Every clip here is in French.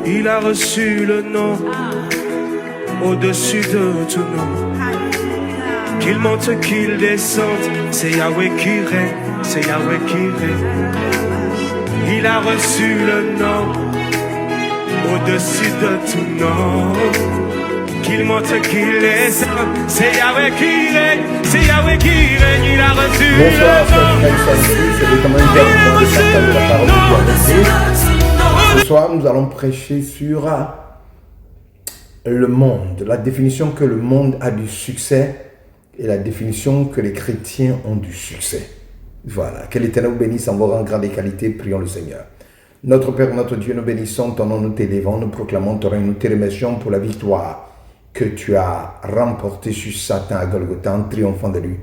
Il a reçu le nom au-dessus de tout nom. Qu'il monte, qu'il descende, c'est Yahweh qui règne, c'est Yahweh qui règne. Il a reçu le nom au-dessus de tout nom. Qu'il monte, qu'il descende, c'est Yahweh qui règne, c'est Yahweh qui règne. Il a reçu le nom. Il a reçu le nom. Ce soir, nous allons prêcher sur le monde, la définition que le monde a du succès et la définition que les chrétiens ont du succès. Voilà, que l'Éternel vous bénisse en vos rangs, grande qualité, prions le Seigneur. Notre Père, notre Dieu, nous bénissons ton nom, nous t'élévons, nous proclamons ton règne, nous te remercions pour la victoire que tu as remportée sur Satan à Golgotha en triomphant de lui,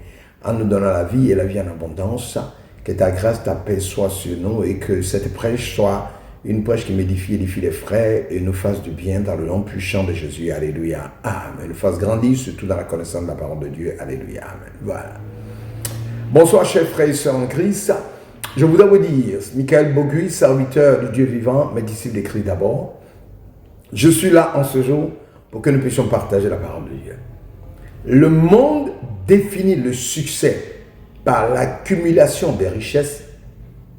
en nous donnant la vie et la vie en abondance. Que ta grâce, ta paix soit sur nous et que cette prêche soit une prêche qui m'édifie, édifie les frères et nous fasse du bien dans le nom puissant de Jésus. Alléluia. Amen. Nous fasse grandir surtout dans la connaissance de la parole de Dieu. Alléluia. Amen. Voilà. Bonsoir, chers frères et sœurs en Christ. Je voudrais vous dire, Michael Boguy, serviteur du Dieu vivant, mes disciples d'écrit d'abord. Je suis là en ce jour pour que nous puissions partager la parole de Dieu. Le monde définit le succès par l'accumulation des richesses,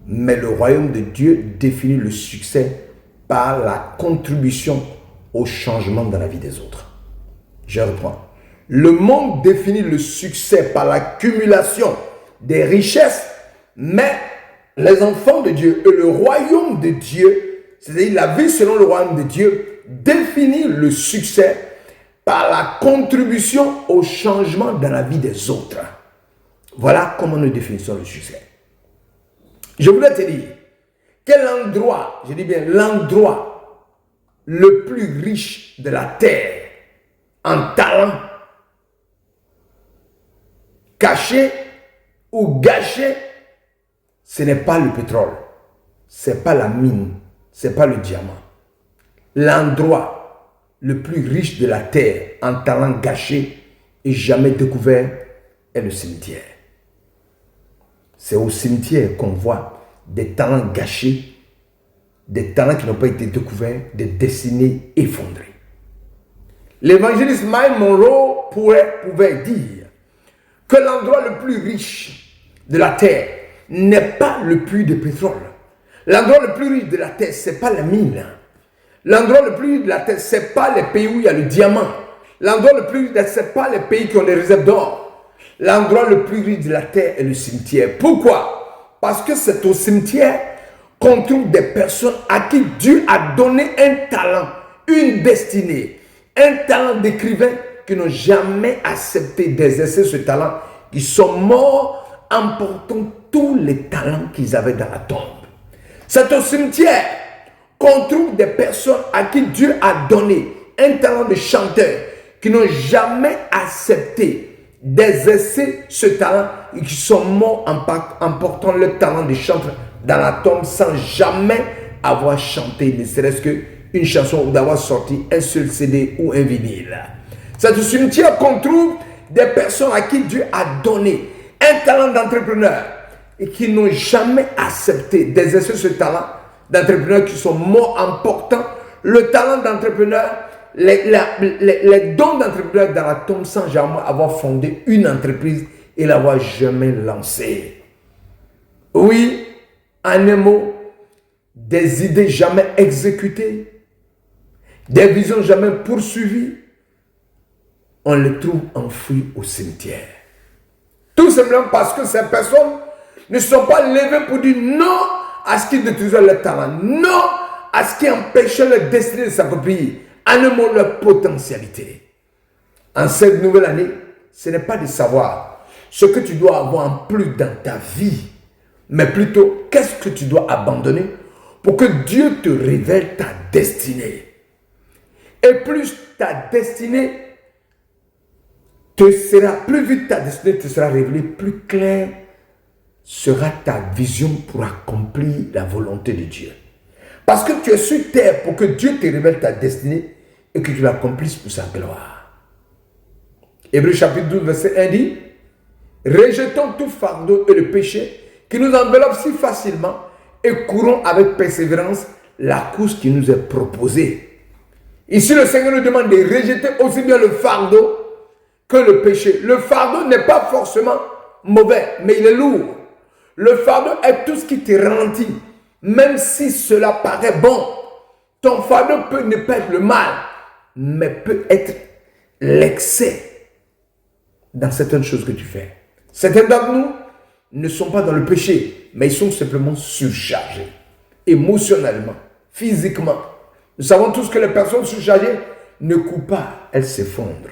mais le royaume de Dieu définit le succès par la contribution au changement dans la vie des autres. Je reprends. Le monde définit le succès par l'accumulation des richesses, mais les enfants de Dieu et le royaume de Dieu, c'est-à-dire la vie selon le royaume de Dieu, définit le succès par la contribution au changement dans la vie des autres. Voilà comment nous définissons le succès. Je voulais te dire, quel endroit, je dis bien l'endroit le plus riche de la terre en talent, caché ou gâché, ce n'est pas le pétrole, ce n'est pas la mine, ce n'est pas le diamant. L'endroit le plus riche de la terre en talent gâché et jamais découvert est le cimetière. C'est au cimetière qu'on voit des talents gâchés, des talents qui n'ont pas été découverts, des destinées effondrées. L'évangéliste Myles Munroe pouvait dire que l'endroit le plus riche de la terre n'est pas le puits de pétrole. L'endroit le plus riche de la terre, ce n'est pas la mine. L'endroit le plus riche de la terre, ce n'est pas les pays où il y a le diamant. L'endroit le plus riche, ce n'est pas les pays qui ont des réserves d'or. L'endroit le plus riche de la terre est le cimetière. Pourquoi? Parce que c'est au cimetière qu'on trouve des personnes à qui Dieu a donné un talent, une destinée, un talent d'écrivain qui n'ont jamais accepté d'exercer ce talent, qui sont morts en portant tous les talents qu'ils avaient dans la tombe. C'est au cimetière qu'on trouve des personnes à qui Dieu a donné un talent de chanteur, qui n'ont jamais accepté d'exercer ce talent et qui sont morts en portant le talent de chanteur dans la tombe sans jamais avoir chanté ne serait-ce qu'une chanson ou d'avoir sorti un seul CD ou un vinyle. C'est au cimetière qu'on trouve des personnes à qui Dieu a donné un talent d'entrepreneur et qui n'ont jamais accepté d'exercer ce talent d'entrepreneur, qui sont morts en portant le talent d'entrepreneur, les dons d'entrepreneur dans la tombe sans jamais avoir fondé une entreprise et l'avoir jamais lancée. Oui, en un mot, des idées jamais exécutées, des visions jamais poursuivies, on les trouve enfouis au cimetière. Tout simplement parce que ces personnes ne sont pas levées pour dire non à ce qui détruisait leur talent, non à ce qui empêchait leur destinée de s'accomplir, en un mot, leur potentialité. En cette nouvelle année, ce n'est pas de savoir ce que tu dois avoir en plus dans ta vie, mais plutôt qu'est-ce que tu dois abandonner pour que Dieu te révèle ta destinée. Et plus ta destinée plus vite ta destinée te sera révélée, plus claire sera ta vision pour accomplir la volonté de Dieu. Parce que tu es sur terre pour que Dieu te révèle ta destinée et que tu l'accomplisses pour sa gloire. Hébreux chapitre 12, verset 1 dit: rejetons tout fardeau et le péché qui nous enveloppe si facilement et courons avec persévérance la course qui nous est proposée. Ici, le Seigneur nous demande de rejeter aussi bien le fardeau que le péché. Le fardeau n'est pas forcément mauvais, mais il est lourd. Le fardeau est tout ce qui te ralentit. Même si cela paraît bon, ton fardeau peut ne pas être le mal, mais peut être l'excès dans certaines choses que tu fais. Certains d'entre nous ne sont pas dans le péché, mais ils sont simplement surchargés, émotionnellement, physiquement. Nous savons tous que les personnes surchargées ne coupent pas, elles s'effondrent.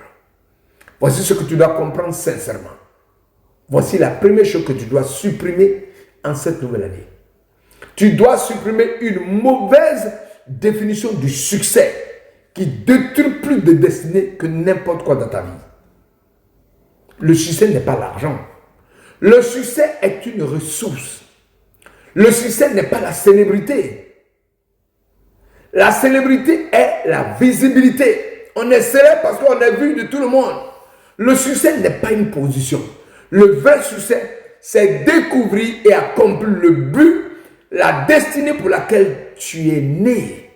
Voici ce que tu dois comprendre sincèrement. Voici la première chose que tu dois supprimer en cette nouvelle année. Tu dois supprimer une mauvaise définition du succès qui détruit plus de destinée que n'importe quoi dans ta vie. Le succès n'est pas l'argent. Le succès est une ressource. Le succès n'est pas la célébrité. La célébrité est la visibilité. On est célèbre parce qu'on est vu de tout le monde. Le succès n'est pas une position. Le vrai succès, c'est découvrir et accomplir le but, la destinée pour laquelle tu es né.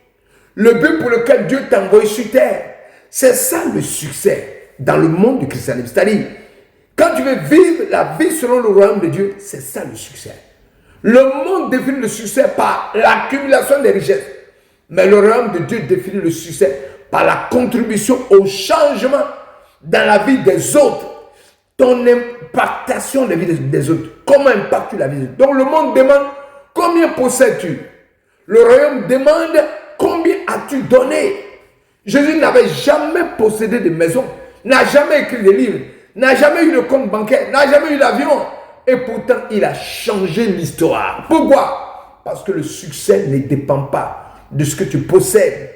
Le but pour lequel Dieu t'a envoyé sur terre. C'est ça le succès dans le monde du christianisme. C'est-à-dire, quand tu veux vivre la vie selon le royaume de Dieu, c'est ça le succès. Le monde définit le succès par l'accumulation des richesses. Mais le royaume de Dieu définit le succès par la contribution au changement dans la vie des autres. Ton impactation de la vie des autres. Comment impactes-tu la vie des autres? Donc le monde demande combien possèdes-tu? Le royaume demande combien as-tu donné? Jésus n'avait jamais possédé de maison, n'a jamais écrit des livres, n'a jamais eu de compte bancaire, n'a jamais eu d'avion. Et pourtant, il a changé l'histoire. Pourquoi? Parce que le succès ne dépend pas de ce que tu possèdes,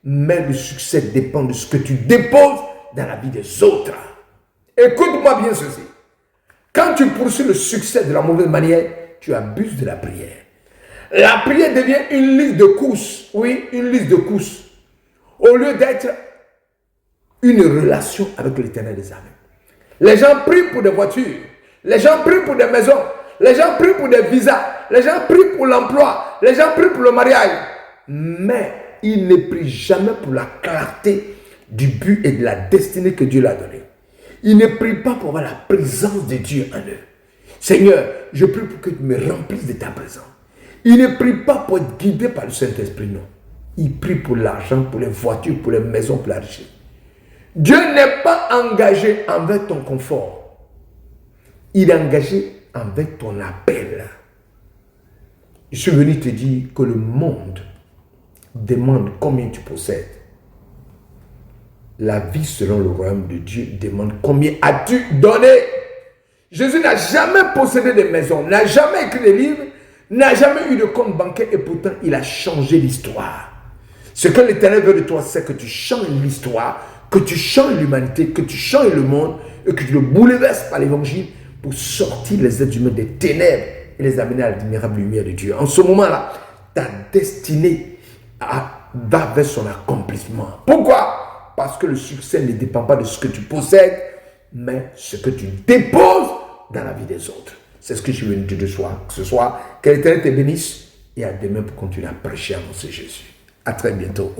mais le succès dépend de ce que tu déposes dans la vie des autres. Écoute-moi bien ceci. Quand tu poursuis le succès de la mauvaise manière, tu abuses de la prière. La prière devient une liste de courses. Oui, une liste de courses. Au lieu d'être une relation avec l'Éternel des armées. Les gens prient pour des voitures. Les gens prient pour des maisons. Les gens prient pour des visas. Les gens prient pour l'emploi. Les gens prient pour le mariage. Mais ils ne prient jamais pour la clarté du but et de la destinée que Dieu leur a donnée. Ils ne prient pas pour avoir la présence de Dieu en eux. Seigneur, je prie pour que tu me remplisses de ta présence. Ils ne prient pas pour être guidés par le Saint-Esprit, non. Ils prient pour l'argent, pour les voitures, pour les maisons, pour la richesse. Dieu n'est pas engagé envers ton confort. Il est engagé envers ton appel. Je suis venu te dire que le monde demande combien tu possèdes. La vie selon le royaume de Dieu demande combien as-tu donné. Jésus n'a jamais possédé de maison, n'a jamais écrit des livres, n'a jamais eu de compte bancaire et pourtant il a changé l'histoire. Ce que l'Éternel veut de toi, c'est que tu changes l'histoire, que tu changes l'humanité, que tu changes le monde et que tu le bouleverses par l'évangile pour sortir les êtres humains des ténèbres et les amener à l'admirable lumière de Dieu. En ce moment-là, ta destinée va vers son accomplissement. Pourquoi? Parce que le succès ne dépend pas de ce que tu possèdes, mais ce que tu déposes dans la vie des autres. C'est ce que je suis venu te dire ce soir. Que l'Éternel te bénisse et à demain pour continuer à prêcher à mon Jésus. À très bientôt.